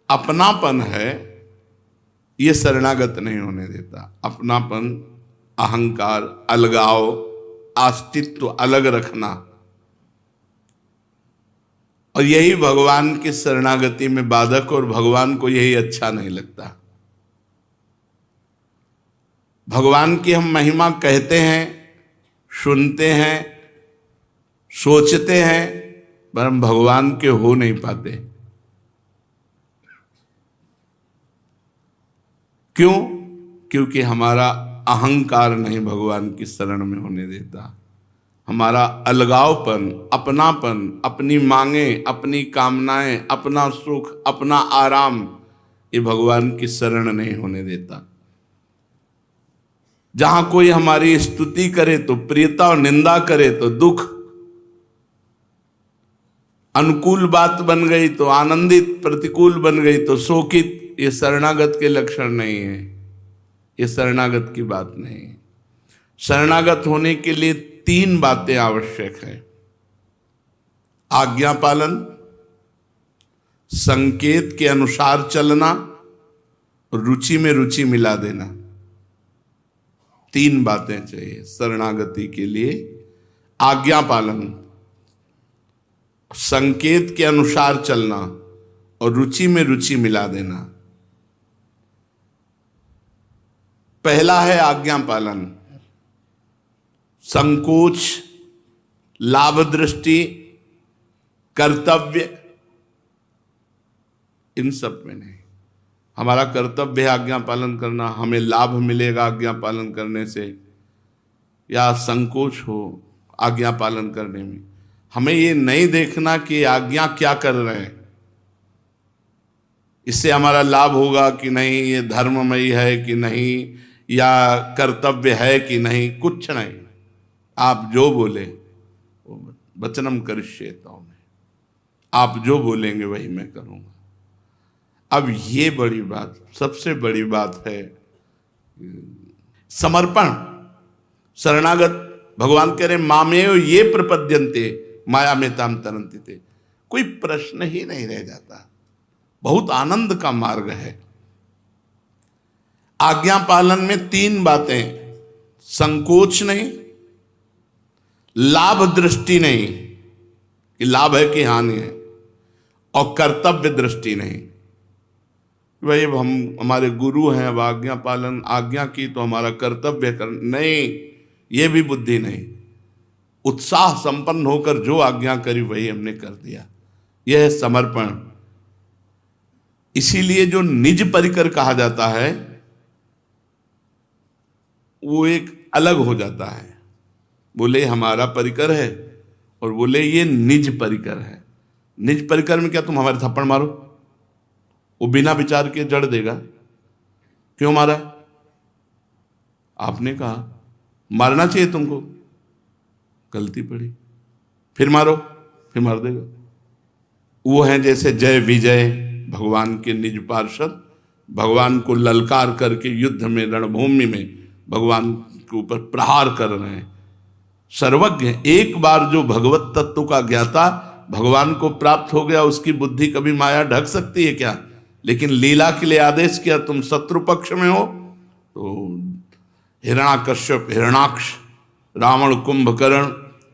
अपनापन है, ये शरणागत नहीं होने देता। अपनापन, अहंकार, अलगाव, अस्तित्व अलग रखना, और यही भगवान की शरणागति में बाधक, और भगवान को यही अच्छा नहीं लगता। भगवान की हम महिमा कहते हैं, सुनते हैं, सोचते हैं, पर हम भगवान के हो नहीं पाते। क्यों? क्योंकि हमारा अहंकार नहीं भगवान की शरण में होने देता। हमारा अलगावपन, अपनापन, अपनी मांगे, अपनी कामनाएं, अपना सुख, अपना आराम, ये भगवान की शरण नहीं होने देता। जहां कोई हमारी स्तुति करे तो प्रियता, और निंदा करे तो दुख, अनुकूल बात बन गई तो आनंदित, प्रतिकूल बन गई तो शोकित, ये शरणागत के लक्षण नहीं है। ये शरणागत की बात नहीं है। शरणागत होने के लिए 3 बातें आवश्यक है: आज्ञा पालन, संकेत के अनुसार चलना, और रुचि में रुचि मिला देना। 3 बातें चाहिए शरणागति के लिए: आज्ञा पालन, संकेत के अनुसार चलना, और रुचि में रुचि मिला देना। पहला है आज्ञा पालन। संकोच, लाभ दृष्टि, कर्तव्य, इन सब में नहीं। हमारा कर्तव्य है आज्ञा पालन करना, हमें लाभ मिलेगा आज्ञा पालन करने से, या संकोच हो आज्ञा पालन करने में। हमें ये नहीं देखना कि आज्ञा क्या कर रहे हैं, इससे हमारा लाभ होगा कि नहीं, ये धर्ममयी है कि नहीं, या कर्तव्य है कि नहीं, कुछ नहीं। आप जो बोले, वचनम करिष्येत, आप जो बोलेंगे वही मैं करूंगा। अब ये बड़ी बात, सबसे बड़ी बात है समर्पण। शरणागत, भगवान कह रहे मामेव ये प्रपद्यन्ते माया में ताम तरन्ति ते, कोई प्रश्न ही नहीं रह जाता। बहुत आनंद का मार्ग है। आज्ञा पालन में 3 बातें: संकोच नहीं, लाभ दृष्टि नहीं कि लाभ है कि हानि है, और कर्तव्य दृष्टि नहीं। भाई अब हम हमारे गुरु हैं, अब आज्ञा पालन, आज्ञा की तो हमारा कर्तव्य कर, नहीं, ये भी बुद्धि नहीं। उत्साह संपन्न होकर जो आज्ञा करी वही हमने कर दिया, यह है समर्पण। इसीलिए जो निज परिकर कहा जाता है वो एक अलग हो जाता है। बोले हमारा परिकर है, और बोले ये निज परिकर है। निज परिकर में क्या तुम हमारे थप्पड़ मारो, वो बिना विचार के जड़ देगा। क्यों मारा? आपने कहा मारना चाहिए तुमको, गलती पड़ी, फिर मारो, फिर मार देगा। वो है जैसे जय विजय, भगवान के निज पार्षद, भगवान को ललकार करके युद्ध में, रणभूमि में भगवान के ऊपर प्रहार कर रहे हैं। सर्वज्ञ, एक बार जो भगवत तत्व का ज्ञाता भगवान को प्राप्त हो गया, उसकी बुद्धि कभी माया ढक सकती है क्या? लेकिन लीला के लिए आदेश किया, तुम शत्रु पक्ष में हो तो हिरण्याकश्यप, हिरणाक्ष, रावण, कुंभकर्ण,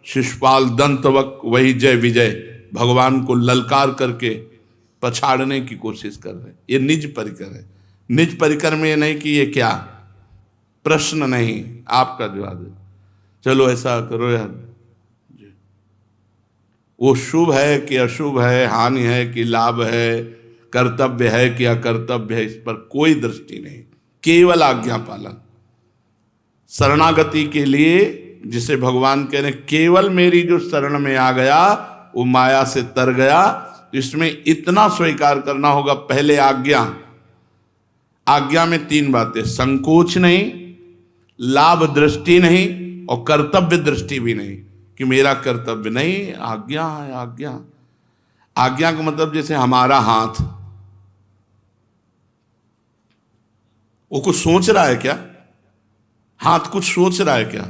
शिशुपाल, दंतवक, वही जय विजय भगवान को ललकार करके पछाड़ने की कोशिश कर रहे हैं। ये निज परिकर है। निज परिकर में ये नहीं कि ये क्या, प्रश्न नहीं, आपका जवाब है, चलो ऐसा करो यार, वो शुभ है कि अशुभ है, हानि है कि लाभ है, कर्तव्य है कि अकर्तव्य है, इस पर कोई दृष्टि नहीं, केवल आज्ञा पालन। शरणागति के लिए जिसे भगवान कह रहे केवल मेरी जो शरण में आ गया वो माया से तर गया, इसमें इतना स्वीकार करना होगा। पहले आज्ञा, आज्ञा में 3 बातें: संकोच नहीं, लाभ दृष्टि नहीं, और कर्तव्य दृष्टि भी नहीं कि मेरा कर्तव्य नहीं, आज्ञा है। आज्ञा, आज्ञा का मतलब जैसे हमारा हाथ, वो कुछ सोच रहा है क्या? हाथ कुछ सोच रहा है क्या?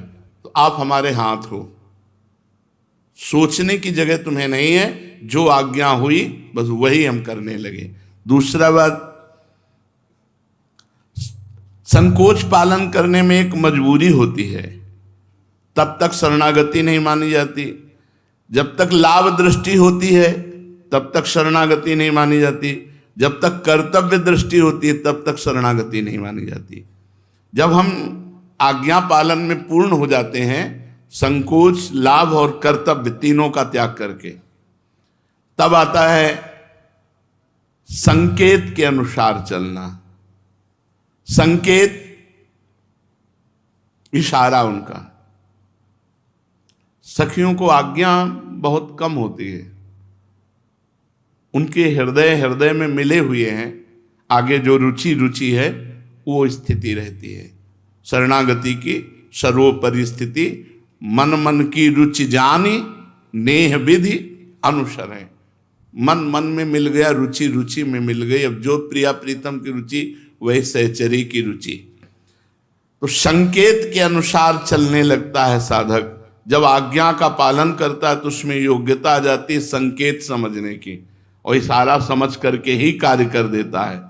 तो आप हमारे हाथ हो। सोचने की जगह तुम्हें नहीं है, जो आज्ञा हुई बस वही हम करने लगे। दूसरा बात, संकोच पालन करने में एक मजबूरी होती है, तब तक शरणागति नहीं मानी जाती। जब तक लाभ दृष्टि होती है तब तक शरणागति नहीं मानी जाती। जब तक कर्तव्य दृष्टि होती है तब तक शरणागति नहीं मानी जाती। जब हम आज्ञा पालन में पूर्ण हो जाते हैं, संकोच, लाभ और कर्तव्य तीनों का त्याग करके, तब आता है संकेत के अनुसार चलना। संकेत इशारा उनका। सखियों को आज्ञा बहुत कम होती है, उनके हृदय में मिले हुए हैं। आगे जो रुचि है वो स्थिति रहती है शरणागति की सर्वोपरि स्थिति। मन की रुचि जानी, नेह विधि अनुसरण। मन में मिल गया, रुचि में मिल गई। अब जो प्रिया प्रीतम की रुचि वही सहचरी की रुचि। तो संकेत के अनुसार चलने लगता है साधक। जब आज्ञा का पालन करता है तो उसमें योग्यता आ जाती है संकेत समझने की, और इशारा समझ करके ही कार्य कर देता है।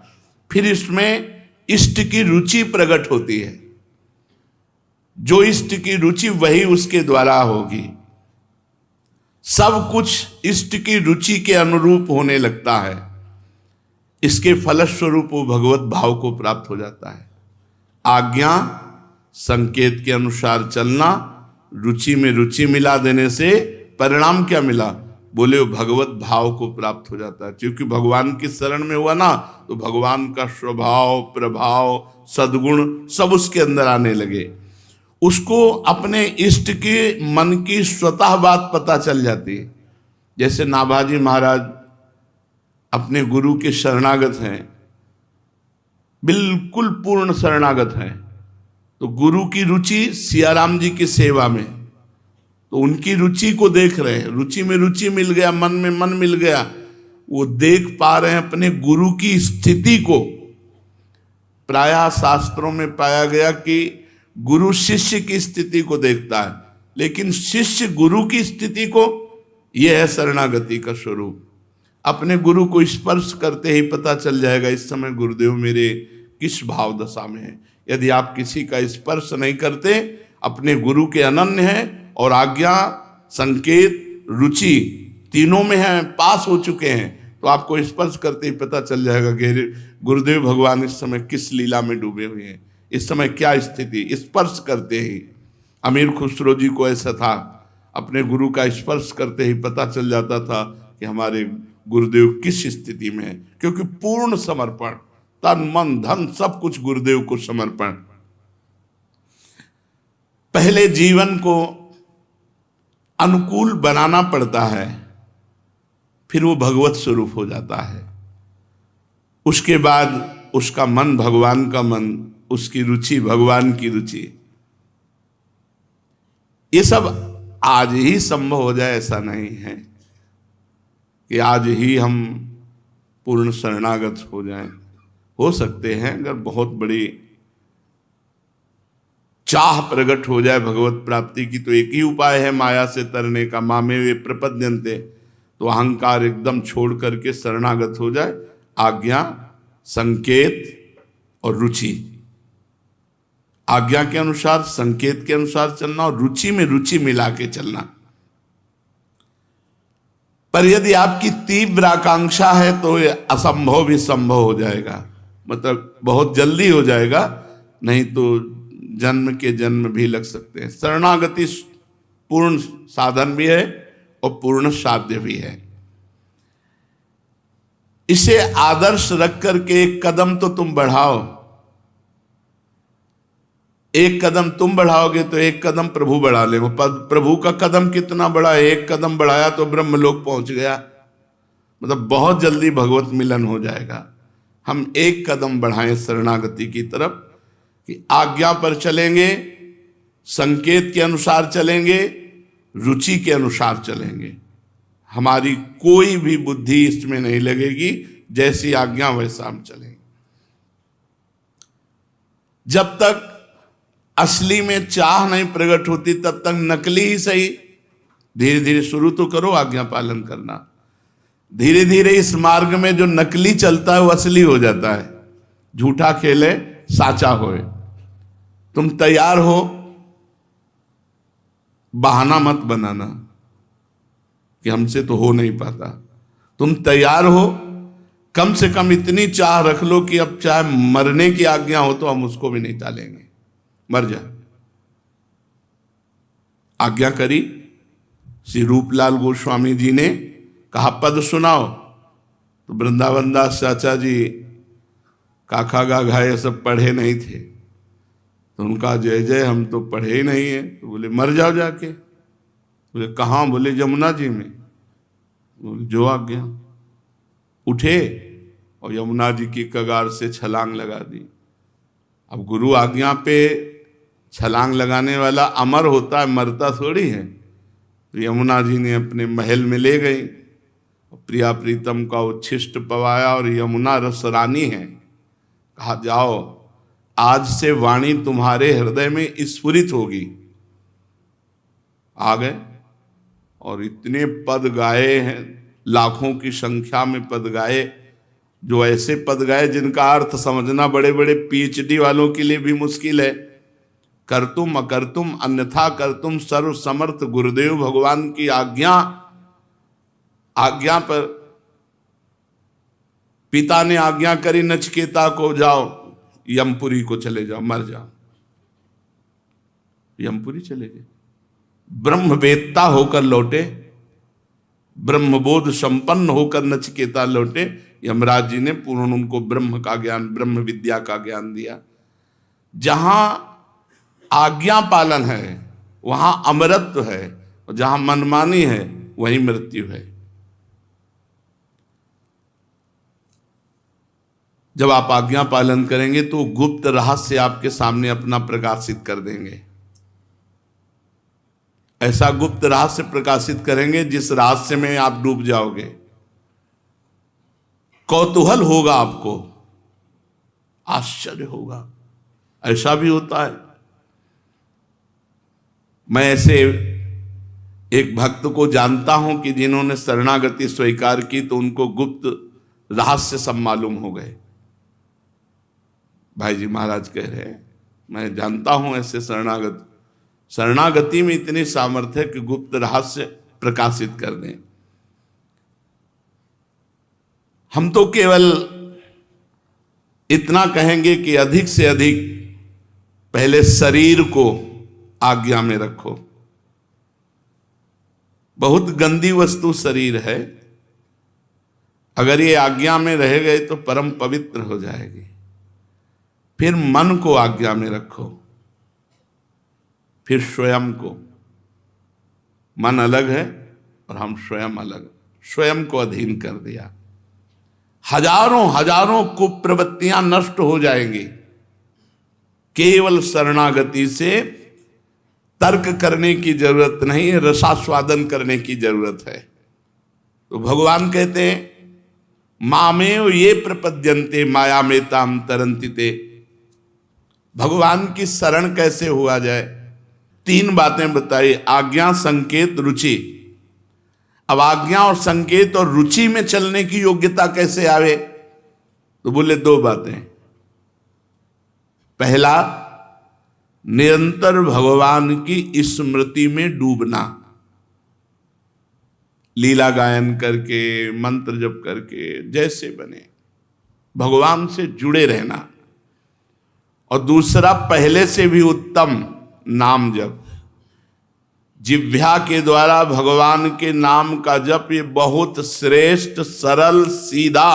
फिर इसमें इष्ट की रुचि प्रकट होती है। जो इष्ट की रुचि वही उसके द्वारा होगी। सब कुछ इष्ट की रुचि के अनुरूप होने लगता है। इसके फलस्वरूप वो भगवत भाव को प्राप्त हो जाता है। आज्ञा, संकेत के अनुसार चलना, रुचि में रुचि मिला देने से परिणाम क्या मिला? बोले वो भगवत भाव को प्राप्त हो जाता है। क्योंकि भगवान की शरण में हुआ ना, तो भगवान का स्वभाव, प्रभाव, सद्गुण सब उसके अंदर आने लगे। उसको अपने इष्ट के मन की स्वतः बात पता चल जाती है। जैसे नाभाजी महाराज अपने गुरु के शरणागत हैं, बिल्कुल पूर्ण शरणागत हैं। तो गुरु की रुचि सियाराम जी की सेवा में, तो उनकी रुचि को देख रहे हैं। रुचि में रुचि मिल गया, मन में मन मिल गया। वो देख पा रहे हैं अपने गुरु की स्थिति को। प्रायः शास्त्रों में पाया गया कि गुरु शिष्य की स्थिति को देखता है, लेकिन शिष्य गुरु की स्थिति को, यह है शरणागति का स्वरूप। अपने गुरु को स्पर्श करते ही पता चल जाएगा इस समय गुरुदेव मेरे किस भाव दशा में है। यदि आप किसी का स्पर्श नहीं करते, अपने गुरु के अनन्य हैं और आज्ञा, संकेत, रुचि तीनों में हैं, पास हो चुके हैं, तो आपको स्पर्श करते ही पता चल जाएगा कि गुरुदेव भगवान इस समय किस लीला में डूबे हुए हैं, इस समय क्या स्थिति। स्पर्श करते ही अमीर खुसरो जी को ऐसा था, अपने गुरु का स्पर्श करते ही पता चल जाता था कि हमारे गुरुदेव किस स्थिति में है। क्योंकि पूर्ण समर्पण, तन मन धन सब कुछ गुरुदेव को समर्पण। पहले जीवन को अनुकूल बनाना पड़ता है, फिर वो भगवत स्वरूप हो जाता है। उसके बाद उसका मन भगवान का मन, उसकी रुचि भगवान की रुचि। ये सब आज ही संभव हो जाए ऐसा नहीं है कि आज ही हम पूर्ण शरणागत हो जाएं। हो सकते हैं, अगर बहुत बड़ी चाह प्रकट हो जाए भगवत प्राप्ति की, तो एक ही उपाय है माया से तरने का। मामे वे प्रपद्यन्ते, तो अहंकार एकदम छोड़ करके शरणागत हो जाए। आज्ञा, संकेत और रुचि। आज्ञा के अनुसार, संकेत के अनुसार चलना और रुचि में रुचि मिला के चलना। पर यदि आपकी तीव्र आकांक्षा है तो ये असंभव भी संभव हो जाएगा, मतलब बहुत जल्दी हो जाएगा, नहीं तो जन्म के जन्म भी लग सकते हैं। शरणागति पूर्ण साधन भी है और पूर्ण साध्य भी है। इसे आदर्श रख करके एक कदम तो तुम बढ़ाओ। एक कदम तुम बढ़ाओगे तो एक कदम प्रभु बढ़ा ले। प्रभु का कदम कितना बड़ा है, एक कदम बढ़ाया तो ब्रह्मलोक पहुंच गया, मतलब बहुत जल्दी भगवत मिलन हो जाएगा। हम एक कदम बढ़ाएं शरणागति की तरफ, कि आज्ञा पर चलेंगे, संकेत के अनुसार चलेंगे, रुचि के अनुसार चलेंगे। हमारी कोई भी बुद्धि इसमें नहीं लगेगी, जैसी आज्ञा वैसा हम चलेंगे। जब तक असली में चाह नहीं प्रकट होती तब तक नकली ही सही, धीरे धीरे शुरू तो करो आज्ञा पालन करना। धीरे धीरे इस मार्ग में जो नकली चलता है वो असली हो जाता है। झूठा खेले साचा होए। तुम तैयार हो, बहाना मत बनाना कि हमसे तो हो नहीं पाता। तुम तैयार हो, कम से कम इतनी चाह रख लो कि अब चाहे मरने की आज्ञा हो तो हम उसको भी नहीं टालेंगे, मर जा। आज्ञा करी। श्री रूपलाल गोस्वामी जी ने कहा पद सुनाओ, तो वृंदावन दास चाचा जी काखा गाघा ये सब पढ़े नहीं थे, तो उनका जय जय हम तो पढ़े ही नहीं है। तो बोले मर जाओ जाके। बोले कहाँ? बोले यमुना जी में। बोले जो आज्ञा। उठे और यमुना जी की कगार से छलांग लगा दी। अब गुरु आज्ञा पे छलांग लगाने वाला अमर होता है, मरता थोड़ी है। तो यमुना जी ने अपने महल में ले गई, प्रिया प्रीतम का उच्छिष्ट पवाया और यमुना रस रानी है। कहा जाओ, आज से वाणी तुम्हारे हृदय में स्फुरित होगी। आ गए और इतने पद गाए हैं, लाखों की संख्या में पद गाए, जो ऐसे पद गाए जिनका अर्थ समझना बड़े बड़े पीएचडी वालों के लिए भी मुश्किल है। करतुम अकर्तुम अन्यथा करतुम सर्व समर्थ गुरुदेव भगवान की आज्ञा पर पिता ने आज्ञा करी नचिकेता को, जाओ यमपुरी को चले जाओ, मर जाओ। यमपुरी चले गए। ब्रह्मवेत्ता होकर लौटे, ब्रह्मबोध संपन्न होकर नचिकेता लौटे। यमराज जी ने पूर्ण उनको ब्रह्म का ज्ञान, ब्रह्म विद्या का ज्ञान दिया। जहां आज्ञा पालन है वहां अमरत्व है, और जहां मनमानी है वहीं मृत्यु है। जब आप आज्ञा पालन करेंगे तो गुप्त रहस्य आपके सामने अपना प्रकाशित कर देंगे। ऐसा गुप्त रहस्य प्रकाशित करेंगे जिस रहस्य में आप डूब जाओगे। कौतूहल होगा, आपको आश्चर्य होगा। ऐसा भी होता है। मैं ऐसे एक भक्त को जानता हूं कि जिन्होंने शरणागति स्वीकार की तो उनको गुप्त रहस्य सब मालूम हो गए। भाई जी महाराज कह रहे हैं, मैं जानता हूं ऐसे शरणागति में इतनी सामर्थ्य है कि गुप्त रहस्य प्रकाशित कर दें। हम तो केवल इतना कहेंगे कि अधिक से अधिक पहले शरीर को आज्ञा में रखो। बहुत गंदी वस्तु शरीर है, अगर ये आज्ञा में रह गए तो परम पवित्र हो जाएगी। फिर मन को आज्ञा में रखो, फिर स्वयं को। मन अलग है और हम स्वयं अलग, स्वयं को अधीन कर दिया। हजारों हजारों कुप्रवृत्तियां नष्ट हो जाएंगी। केवल शरणागति से तर्क करने की जरूरत नहीं है, रसास्वादन करने की जरूरत है। तो भगवान कहते हैं मामेव ये प्रपद्यन्ते माया में ताम तरन्ति ते। भगवान की शरण कैसे हुआ जाए? 3 बातें बताई, आज्ञा, संकेत, रुचि। अब आज्ञा और संकेत और रुचि में चलने की योग्यता कैसे आवे? तो बोले 2 बातें। पहला, निरंतर भगवान की स्मृति में डूबना, लीला गायन करके, मंत्र जप करके, जैसे बने भगवान से जुड़े रहना। और दूसरा, पहले से भी उत्तम नाम जप। जिह्वा के द्वारा भगवान के नाम का जप ये बहुत श्रेष्ठ, सरल, सीधा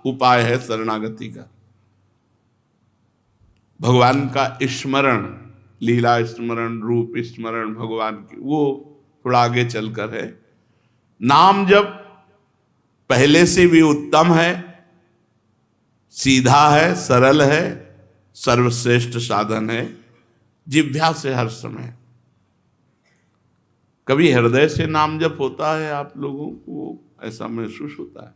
उपाय है शरणागति का। भगवान का स्मरण, लीला स्मरण, रूप स्मरण भगवान की, वो थोड़ा आगे चलकर है। नाम जप पहले से भी उत्तम है, सीधा है, सरल है, सर्वश्रेष्ठ साधन है। जिह्वा से हर समय। कभी हृदय से नाम जप होता है आप लोगों को? ऐसा महसूस होता है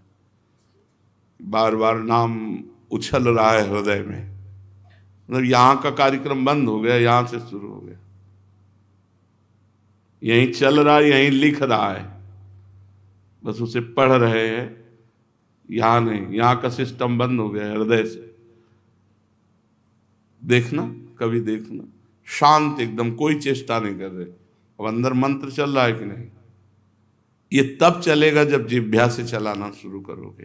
बार बार नाम उछल रहा है हृदय में, मतलब यहां का कार्यक्रम बंद हो गया, यहां से शुरू हो गया, यहीं चल रहा है, यहीं लिख रहा है, बस उसे पढ़ रहे हैं, यहां नहीं, यहां का सिस्टम बंद हो गया हृदय से। देखना, कभी देखना, शांत एकदम, कोई चेष्टा नहीं कर रहे। अब अंदर मंत्र चल रहा है कि नहीं? ये तब चलेगा जब जिह्वा से चलाना शुरू करोगे।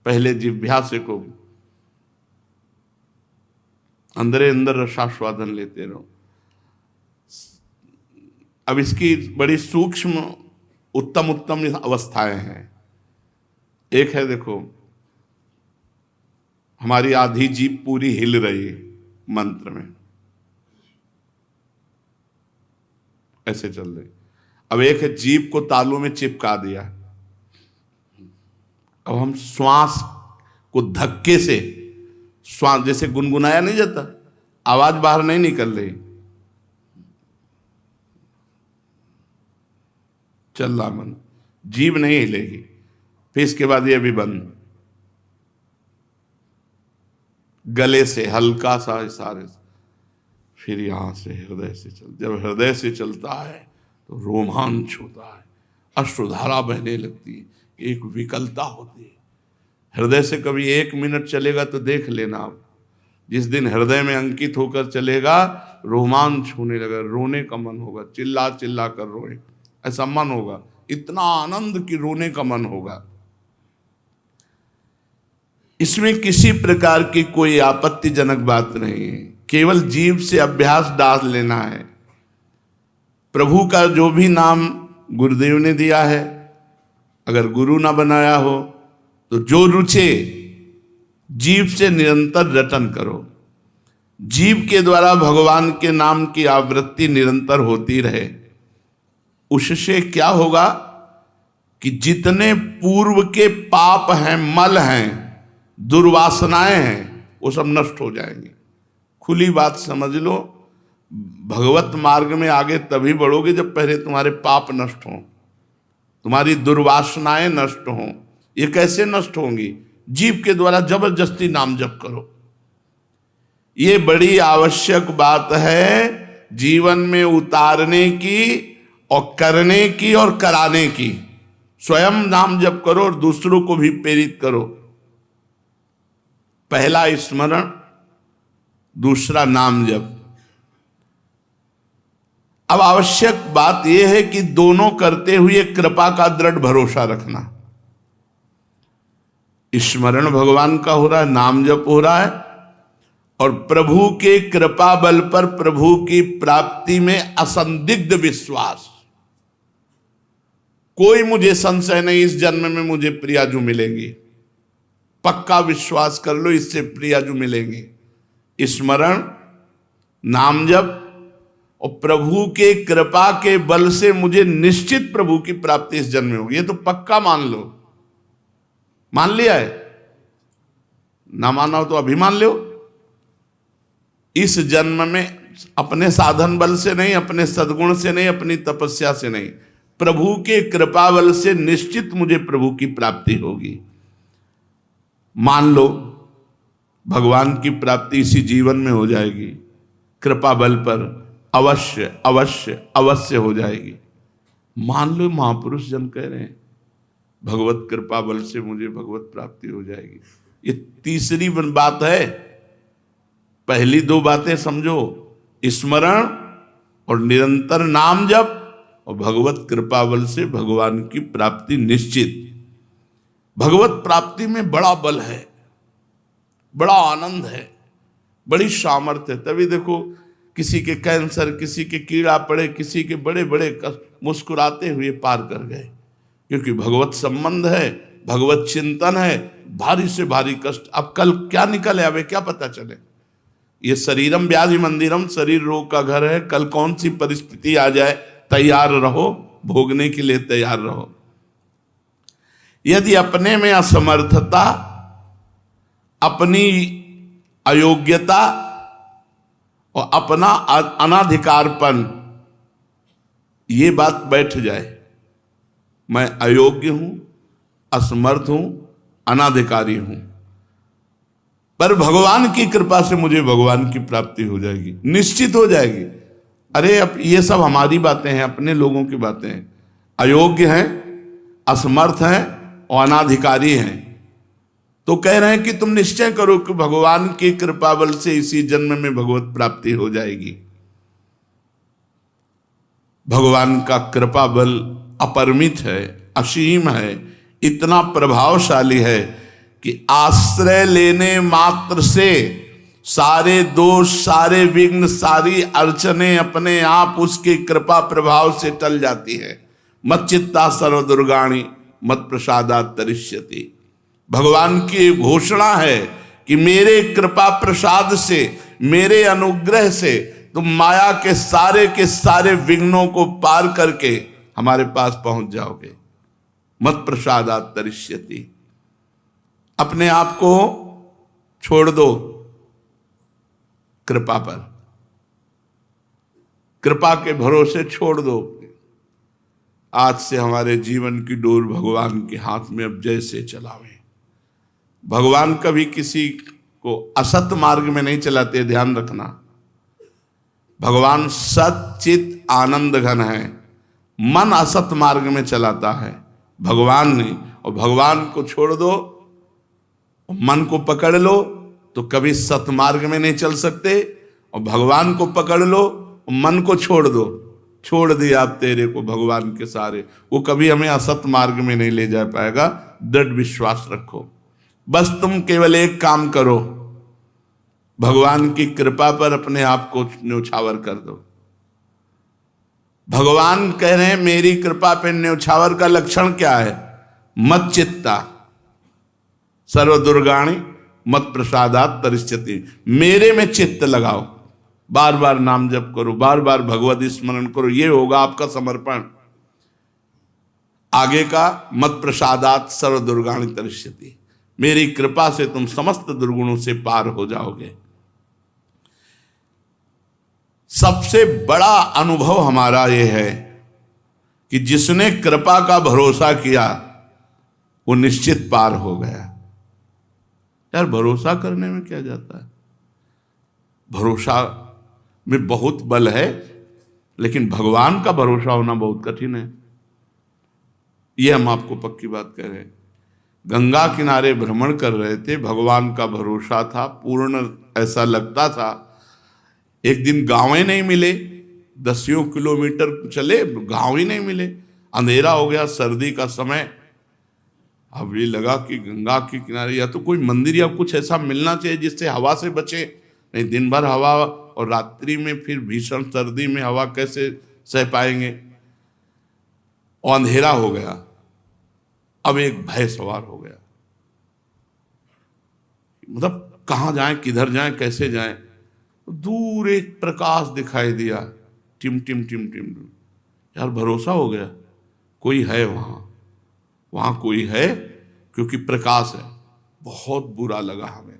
पहले जिह्वा से को अंदर अंदर रसास्वादन लेते रहो। अब इसकी बड़ी सूक्ष्म उत्तम उत्तम अवस्थाएं हैं। एक है, देखो, हमारी आधी जीभ पूरी हिल रही है मंत्र में, ऐसे चल रही। अब एक है जीभ को तालू में चिपका दिया। अब हम श्वास को धक्के से, श्वास जैसे गुनगुनाया नहीं जाता, आवाज बाहर नहीं निकल रही, चल रहा मन, जीभ नहीं हिलेगी। फिर इसके बाद ये भी बंद, गले से हल्का सा इशारे से, फिर यहां से हृदय से चल। जब हृदय से चलता है तो रोमांच होता है, अश्रुधारा बहने लगती है, एक विकलता होती है। हृदय से कभी 1 मिनट चलेगा तो देख लेना आप, जिस दिन हृदय में अंकित होकर चलेगा, रोमांच होने लगा, रोने का मन होगा, चिल्ला चिल्ला कर रोए, ऐसा मन होगा, इतना आनंद की रोने का मन होगा। इसमें किसी प्रकार की कोई आपत्तिजनक बात नहीं है, केवल जीभ से अभ्यास डाल लेना है। प्रभु का जो भी नाम गुरुदेव ने दिया है, अगर गुरु ना बनाया हो तो जो रुचे जीभ से निरंतर रटन करो। जीभ के द्वारा भगवान के नाम की आवृत्ति निरंतर होती रहे। उससे क्या होगा कि जितने पूर्व के पाप हैं, मल हैं, दुर्वासनाएं हैं, वो सब नष्ट हो जाएंगे। खुली बात समझ लो, भगवत मार्ग में आगे तभी बढ़ोगे जब पहले तुम्हारे पाप नष्ट हों, तुम्हारी दुर्वासनाएं नष्ट हों। ये कैसे नष्ट होंगी? जीभ के द्वारा जबरदस्ती नाम जप करो। ये बड़ी आवश्यक बात है जीवन में उतारने की और करने की और कराने की। स्वयं नाम जप करो और दूसरों को भी प्रेरित करो। पहला स्मरण, दूसरा नाम जप। अब आवश्यक बात यह है कि दोनों करते हुए कृपा का दृढ़ भरोसा रखना। स्मरण भगवान का हो रहा है, नाम जप हो रहा है, और प्रभु के कृपा बल पर प्रभु की प्राप्ति में असंदिग्ध विश्वास। कोई मुझे संशय नहीं इस जन्म में मुझे प्रियाजू मिलेंगी, पक्का विश्वास कर लो, इससे प्रियाजू मिलेंगे। स्मरण, नाम जप और प्रभु के कृपा के बल से मुझे निश्चित प्रभु की प्राप्ति इस जन्म में होगी। ये तो पक्का मान लो। मान लिया है? ना माना हो तो अभी मान लो। इस जन्म में अपने साधन बल से नहीं, अपने सद्गुण से नहीं, अपनी तपस्या से नहीं, प्रभु के कृपा बल से निश्चित मुझे प्रभु की प्राप्ति होगी। मान लो, भगवान की प्राप्ति इसी जीवन में हो जाएगी, कृपा बल पर अवश्य अवश्य अवश्य हो जाएगी। मान लो, महापुरुष जन कह रहे हैं भगवत कृपा बल से मुझे भगवत प्राप्ति हो जाएगी। ये तीसरी बात है। पहली दो बातें समझो, स्मरण और निरंतर नाम जप और भगवत कृपा बल से भगवान की प्राप्ति निश्चित। भगवत प्राप्ति में बड़ा बल है, बड़ा आनंद है, बड़ी सामर्थ्य है। तभी देखो, किसी के कैंसर, किसी के कीड़ा पड़े, किसी के बड़े बड़े कष्ट मुस्कुराते हुए पार कर गए, क्योंकि भगवत संबंध है, भगवत चिंतन है। भारी से भारी कष्ट अब कल क्या निकल आवे क्या पता चले। ये शरीरम व्याधि मंदिरम, शरीर रोग का घर है। कल कौन सी परिस्थिति आ जाए, तैयार रहो, भोगने के लिए तैयार रहो। यदि अपने में असमर्थता, अपनी अयोग्यता और अपना अनाधिकारपन, ये बात बैठ जाए, मैं अयोग्य हूं, असमर्थ हूं, अनाधिकारी हूं, पर भगवान की कृपा से मुझे भगवान की प्राप्ति हो जाएगी, निश्चित हो जाएगी। अरे अब ये सब हमारी बातें हैं, अपने लोगों की बातें हैं। अयोग्य हैं, असमर्थ हैं और अनाधिकारी हैं। तो कह रहे हैं कि तुम निश्चय करो कि भगवान की कृपा बल से इसी जन्म में भगवत प्राप्ति हो जाएगी। भगवान का कृपा बल अपरिमित है, असीम है, इतना प्रभावशाली है कि आश्रय लेने मात्र से सारे दोष, सारे विघ्न, सारी अड़चने अपने आप उसकी कृपा प्रभाव से टल जाती है। मत चित्ता सर्वदुर्गाणि मत प्रसादात् तरिष्यति। भगवान की घोषणा है कि मेरे कृपा प्रसाद से, मेरे अनुग्रह से तुम माया के सारे विघ्नों को पार करके हमारे पास पहुंच जाओगे। मत प्रसादात् तरिष्यति। अपने आप को छोड़ दो कृपा पर, कृपा के भरोसे छोड़ दो। आज से हमारे जीवन की डोर भगवान के हाथ में अब जैसे चलावे। भगवान कभी किसी को असत मार्ग में नहीं चलाते, ध्यान रखना। भगवान सच्चित आनंद घन है, मन असत मार्ग में चलाता है भगवान ने। और भगवान को छोड़ दो, मन को पकड़ लो तो कभी सतमार्ग में नहीं चल सकते, और भगवान को पकड़ लो, मन को छोड़ दो, छोड़ दिया आप तेरे को भगवान के सारे, वो कभी हमें असत मार्ग में नहीं ले जा पाएगा। दृढ़ विश्वास रखो। बस तुम केवल एक काम करो, भगवान की कृपा पर अपने आप को न्यौछावर कर दो। भगवान कह रहे हैं मेरी कृपा पे न्यौछावर का लक्षण क्या है? मत चित्ता सर्वदुर्गाणि मत प्रसादात् तरिष्यति। मेरे में चित्त लगाओ, बार बार नाम जप करो, बार बार भगवत स्मरण करो, ये होगा आपका समर्पण। आगे का मत प्रसादात् सर्वदुर्गाणि तरिष्यति, मेरी कृपा से तुम समस्त दुर्गुणों से पार हो जाओगे। सबसे बड़ा अनुभव हमारा यह है कि जिसने कृपा का भरोसा किया वो निश्चित पार हो गया। यार भरोसा करने में क्या जाता है, भरोसा में बहुत बल है, लेकिन भगवान का भरोसा होना बहुत कठिन है। ये हम आपको पक्की बात कह रहे हैं। गंगा किनारे भ्रमण कर रहे थे, भगवान का भरोसा था पूर्ण, ऐसा लगता था। एक दिन गांव ही नहीं मिले, दसियों किलोमीटर चले, गांव ही नहीं मिले, अंधेरा हो गया, सर्दी का समय। अब ये लगा कि गंगा के किनारे या तो कोई मंदिर या कुछ ऐसा मिलना चाहिए जिससे हवा से बचे, नहीं दिन भर हवा और रात्रि में फिर भीषण सर्दी में हवा कैसे सह पाएंगे। और अंधेरा हो गया। अब एक भय सवार हो गया, मतलब कहाँ जाएं, किधर जाएं, कैसे जाएं। दूर एक प्रकाश दिखाई दिया, टिम टिम टिम टिम टिम। यार भरोसा हो गया कोई है वहां, वहां कोई है, क्योंकि प्रकाश है। बहुत बुरा लगा हमें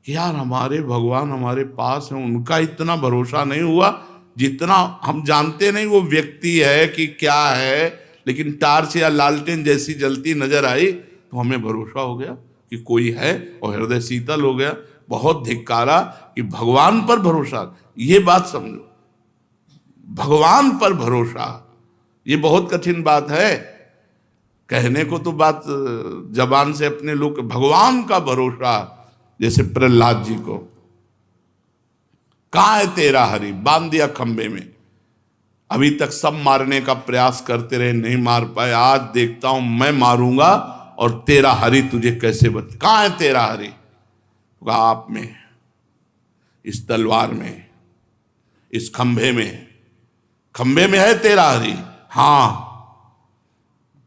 कि यार हमारे भगवान हमारे पास है, उनका इतना भरोसा नहीं हुआ जितना हम जानते नहीं वो व्यक्ति है कि क्या है, लेकिन टार्च या लालटेन जैसी जलती नजर आई तो हमें भरोसा हो गया कि कोई है, और हृदय शीतल हो गया। बहुत धिक्कारा कि भगवान पर भरोसा, ये बात समझो, भगवान पर भरोसा ये बहुत कठिन बात है। कहने को तो बात जबान से अपने लोग, भगवान का भरोसा, जैसे प्रहलाद जी को, कहाँ है तेरा हरि, बांध दिया खंबे में। अभी तक सब मारने का प्रयास करते रहे, नहीं मार पाए। आज देखता हूं मैं मारूंगा और तेरा हरि तुझे कैसे बच। कहाँ है तेरा हरि? आप में, इस तलवार में, इस खंभे में, खंभे में है तेरा हरि। हाँ,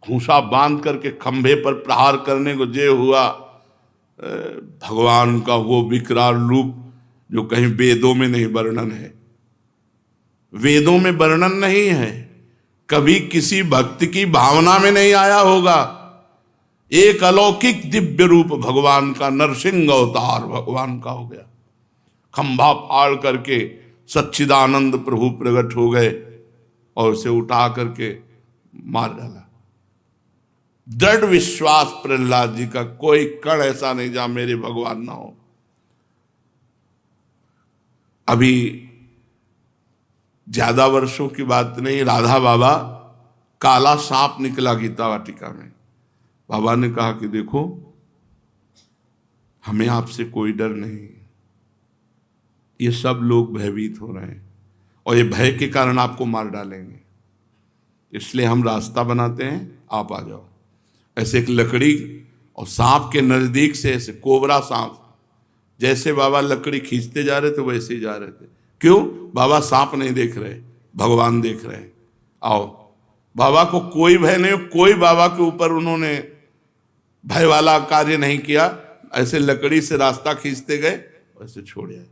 घूंसा बांध करके खंभे पर प्रहार करने को जे हुआ। भगवान का वो विकराल रूप जो कहीं वेदों में नहीं वर्णन है, वेदों में वर्णन नहीं है, कभी किसी भक्त की भावना में नहीं आया होगा। एक अलौकिक दिव्य रूप भगवान का, नरसिंह अवतार भगवान का हो गया। खंभा फाड़ करके सच्चिदानंद प्रभु प्रकट हो गए और उसे उठा करके मार डाला। दृढ़ विश्वास प्रहलाद जी का, कोई कण ऐसा नहीं जहां मेरे भगवान ना हो। अभी ज्यादा वर्षों की बात नहीं, राधा बाबा काला सांप निकला गीता वाटिका में। बाबा ने कहा कि देखो, हमें आपसे कोई डर नहीं, ये सब लोग भयभीत हो रहे हैं और ये भय के कारण आपको मार डालेंगे, इसलिए हम रास्ता बनाते हैं, आप आ जाओ। ऐसे एक लकड़ी और सांप के नजदीक से, ऐसे कोबरा सांप, जैसे बाबा लकड़ी खींचते जा रहे थे वैसे ही जा रहे थे। क्यों? बाबा सांप नहीं देख रहे, भगवान देख रहे हैं। आओ। बाबा को कोई भय नहीं, कोई बाबा के ऊपर उन्होंने भय वाला कार्य नहीं किया। ऐसे लकड़ी से रास्ता खींचते गए, वैसे छोड़ आए।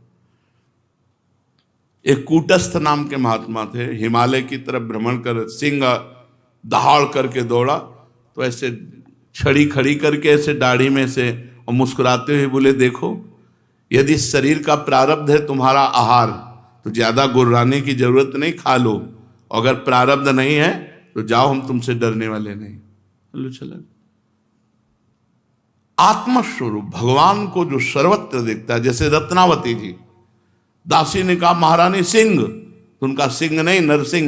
एक कूटस्थ नाम के महात्मा थे, हिमालय की तरफ भ्रमण कर सिंह दहाड़ करके दौड़ा, तो ऐसे छड़ी खड़ी करके ऐसे दाढ़ी में से और मुस्कुराते हुए बोले, देखो यदि शरीर का प्रारब्ध है तुम्हारा आहार, तो ज्यादा गुर्राने की जरूरत नहीं, खा लो। अगर प्रारब्ध नहीं है तो जाओ, हम तुमसे डरने वाले नहीं। चलो चलो। आत्मस्वरूप भगवान को जो सर्वत्र देखता है, जैसे रत्नावती जी, दासी ने कहा महारानी सिंह, तो उनका सिंह नहीं नरसिंह,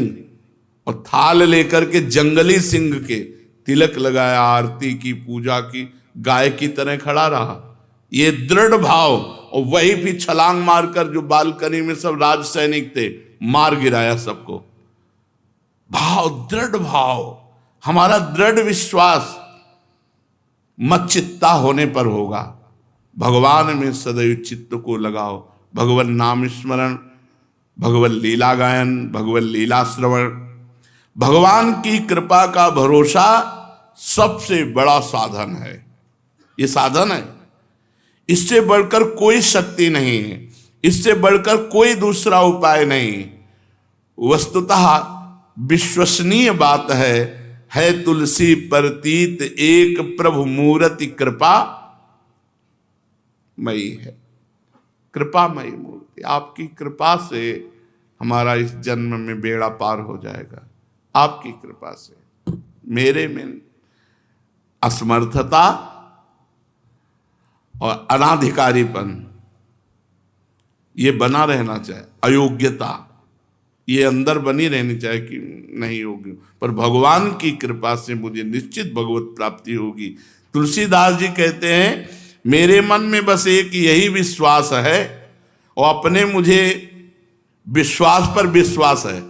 और थाल लेकर के जंगली सिंह के तिलक लगाया, आरती की, पूजा की, गाय की तरह खड़ा रहा। ये दृढ़ भाव, और वही भी छलांग मारकर जो बालकनी में सब राज सैनिक थे, मार गिराया सबको। भाव, दृढ़ भाव, हमारा दृढ़ विश्वास मच्चित्ता होने पर होगा। भगवान में सदैव चित्त को लगाओ, भगवान नाम स्मरण, भगवान लीला गायन, भगवान लीला श्रवण, भगवान की कृपा का भरोसा सबसे बड़ा साधन है। ये साधन है, इससे बढ़कर कोई शक्ति नहीं है, इससे बढ़कर कोई दूसरा उपाय नहीं। वस्तुतः विश्वसनीय बात है तुलसी प्रतीत एक प्रभु मूर्ति कृपा मई है। कृपामयी मूर्ति, आपकी कृपा से हमारा इस जन्म में बेड़ा पार हो जाएगा। आपकी कृपा से मेरे में असमर्थता और अनाधिकारीपन ये बना रहना चाहिए, अयोग्यता ये अंदर बनी रहनी चाहिए कि नहीं होगी, पर भगवान की कृपा से मुझे निश्चित भगवत प्राप्ति होगी। तुलसीदास जी कहते हैं, मेरे मन में बस एक यही विश्वास है, और अपने मुझे विश्वास पर विश्वास है,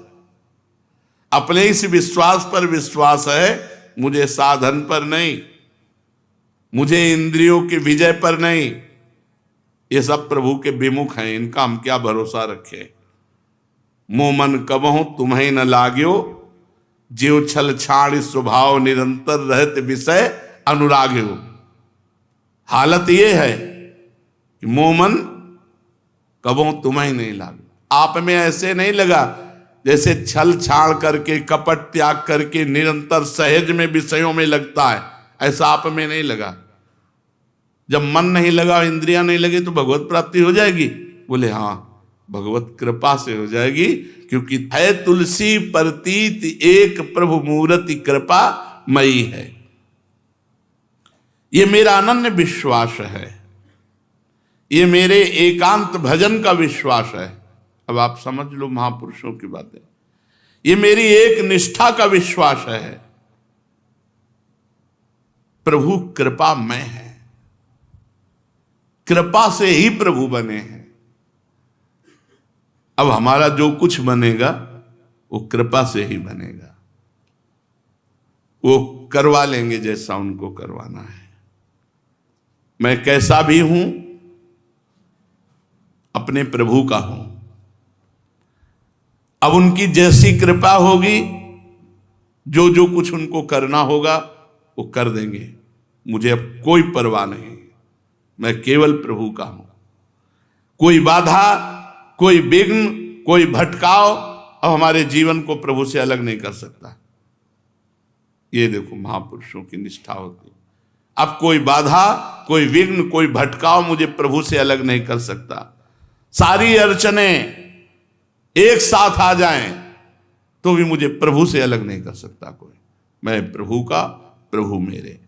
अपने इस विश्वास पर विश्वास है, मुझे साधन पर नहीं, मुझे इंद्रियों के विजय पर नहीं। ये सब प्रभु के विमुख हैं, इनका हम क्या भरोसा रखें। मोह मन कबहु तुम्हें न लाग्यो, जीव छल छाड़ स्वभाव निरंतर रहते विषय अनुराग्यो। हालत ये है कि मोह मन कबहु तुम्हें नहीं लागे। आप में ऐसे नहीं लगा जैसे छल छाड़ करके, कपट त्याग करके निरंतर सहज में विषयों में लगता है, ऐसा आप में नहीं लगा। जब मन नहीं लगा, इंद्रियां नहीं लगी, तो भगवत प्राप्ति हो जाएगी। बोले हाँ, भगवत कृपा से हो जाएगी, क्योंकि है तुलसी प्रतीत एक प्रभु मूर्ति कृपा मई है। ये मेरा अनन्य विश्वास है, ये मेरे एकांत भजन का विश्वास है। अब आप समझ लो महापुरुषों की बातें। ये मेरी एक निष्ठा का विश्वास है। प्रभु कृपामय है, कृपा से ही प्रभु बने हैं। अब हमारा जो कुछ बनेगा वो कृपा से ही बनेगा। वो करवा लेंगे जैसा उनको करवाना है। मैं कैसा भी हूं, अपने प्रभु का हूं। अब उनकी जैसी कृपा होगी, जो जो कुछ उनको करना होगा वो कर देंगे। मुझे अब कोई परवाह नहीं, मैं केवल प्रभु का हूं। कोई बाधा, कोई विघ्न, कोई भटकाव अब हमारे जीवन को प्रभु से अलग नहीं कर सकता। ये देखो महापुरुषों की निष्ठा होती। अब कोई बाधा, कोई विघ्न, कोई भटकाव मुझे प्रभु से अलग नहीं कर सकता। सारी अड़चने एक साथ आ जाएं तो भी मुझे प्रभु से अलग नहीं कर सकता कोई। मैं प्रभु का, प्रभु मेरे।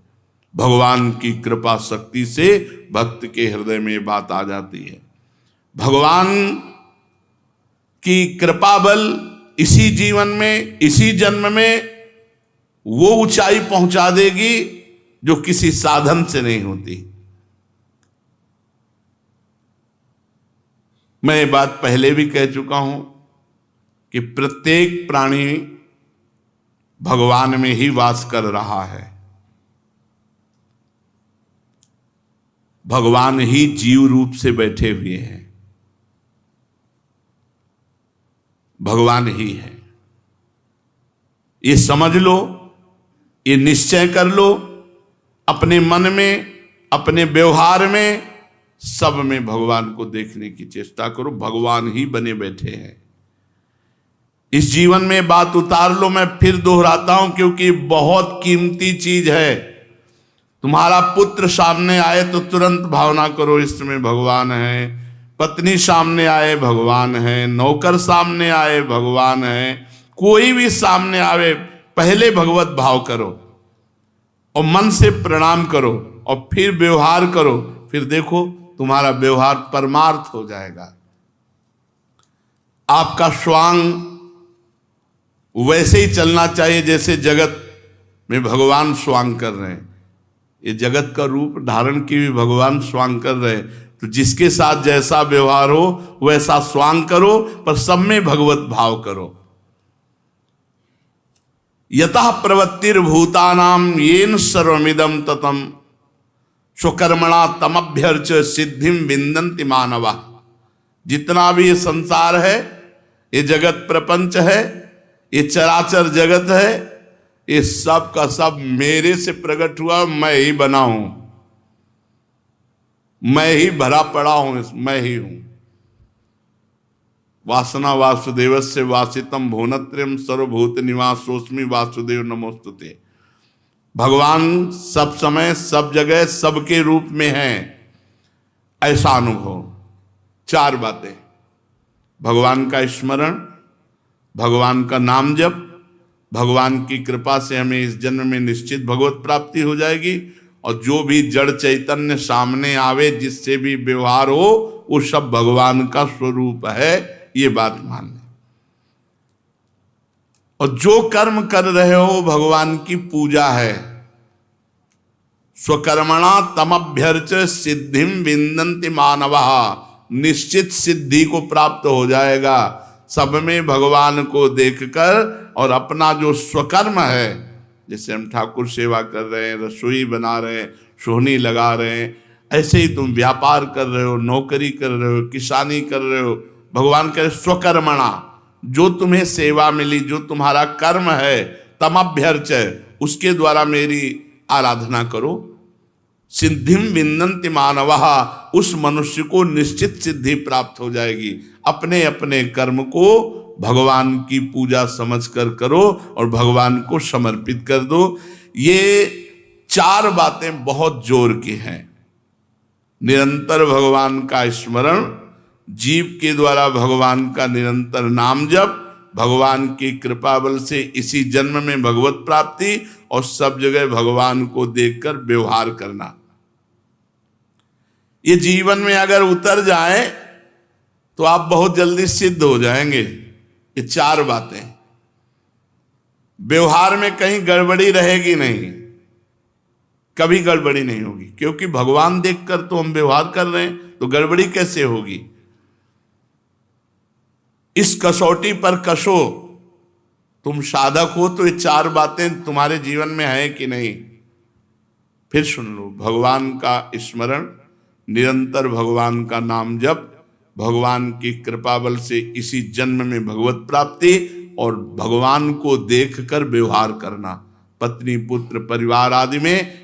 भगवान की कृपा शक्ति से भक्त के हृदय में बात आ जाती है। भगवान की कृपा बल इसी जीवन में, इसी जन्म में वो ऊंचाई पहुंचा देगी जो किसी साधन से नहीं होती। मैं ये बात पहले भी कह चुका हूं कि प्रत्येक प्राणी भगवान में ही वास कर रहा है। भगवान ही जीव रूप से बैठे हुए हैं, भगवान ही है। ये समझ लो, ये निश्चय कर लो, अपने मन में, अपने व्यवहार में, सब में भगवान को देखने की चेष्टा करो। भगवान ही बने बैठे हैं। इस जीवन में बात उतार लो। मैं फिर दोहराता हूं क्योंकि बहुत कीमती चीज है। तुम्हारा पुत्र सामने आए तो तुरंत भावना करो इसमें भगवान है। पत्नी सामने आए भगवान है। नौकर सामने आए भगवान है। कोई भी सामने आवे पहले भगवत भाव करो और मन से प्रणाम करो और फिर व्यवहार करो। फिर देखो तुम्हारा व्यवहार परमार्थ हो जाएगा। आपका स्वांग वैसे ही चलना चाहिए जैसे जगत में भगवान स्वांग कर रहे हैं। ये जगत का रूप धारण की भी भगवान स्वांग कर रहे हैं। तो जिसके साथ जैसा व्यवहार हो वैसा स्वांग करो, पर सब में भगवत भाव करो। यतः प्रवृत्तिर्भूतानां येन सर्वमिदं ततं स्वकर्मणा तमभ्यर्च सिद्धिं विन्दन्ति मानवा। जितना भी ये संसार है, ये जगत प्रपंच है, ये चराचर जगत है, ये सब का सब मेरे से प्रकट हुआ। मैं ही बना हूं, मैं ही भरा पड़ा हूं, मैं ही हूं। वासना वासुदेवस्य वासितम भुवनत्रयम् सर्वभूत निवासोऽस्मि वासुदेव नमोस्तुते। भगवान सब समय सब जगह सबके रूप में है, ऐसा अनुभव। चार बातें: भगवान का स्मरण, भगवान का नाम जप, भगवान की कृपा से हमें इस जन्म में निश्चित भगवत प्राप्ति हो जाएगी, और जो भी जड़ चैतन्य सामने आवे, जिससे भी व्यवहार हो, वो सब भगवान का स्वरूप है। ये बात मान लें। और जो कर्म कर रहे हो भगवान की पूजा है। स्वकर्मणा तमभ्यर्च सिद्धिं विन्दन्ति मानवा। निश्चित सिद्धि को प्राप्त हो जाएगा सब में भगवान को देखकर। और अपना जो स्वकर्म है, जैसे हम ठाकुर सेवा कर रहे हैं, रसोई बना रहे हैं, सोहनी लगा रहे हैं, ऐसे ही तुम व्यापार कर रहे हो, नौकरी कर रहे हो, किसानी कर रहे हो। भगवान कहे स्वकर्मणा, जो तुम्हें सेवा मिली, जो तुम्हारा कर्म है, तमभ्यर्च, उसके द्वारा मेरी आराधना करो। सिद्धिं विन्दन्ति मानवः, उस मनुष्य को निश्चित सिद्धि प्राप्त हो जाएगी। अपने अपने कर्म को भगवान की पूजा समझकर करो और भगवान को समर्पित कर दो। ये चार बातें बहुत जोर की हैं। निरंतर भगवान का स्मरण, जीव के द्वारा भगवान का निरंतर नाम जप, भगवान की कृपा बल से इसी जन्म में भगवत प्राप्ति, और सब जगह भगवान को देखकर व्यवहार करना। ये जीवन में अगर उतर जाए तो आप बहुत जल्दी सिद्ध हो जाएंगे। ये चार बातें, व्यवहार में कहीं गड़बड़ी रहेगी नहीं, कभी गड़बड़ी नहीं होगी, क्योंकि भगवान देखकर तो हम व्यवहार कर रहे हैं, तो गड़बड़ी कैसे होगी। इस कसौटी पर कसो, तुम साधक हो तो ये चार बातें तुम्हारे जीवन में है कि नहीं। फिर सुन लो: भगवान का स्मरण, निरंतर भगवान का नाम जप, भगवान की कृपा बल से इसी जन्म में भगवत प्राप्ति, और भगवान को देखकर व्यवहार करना, पत्नी पुत्र परिवार आदि में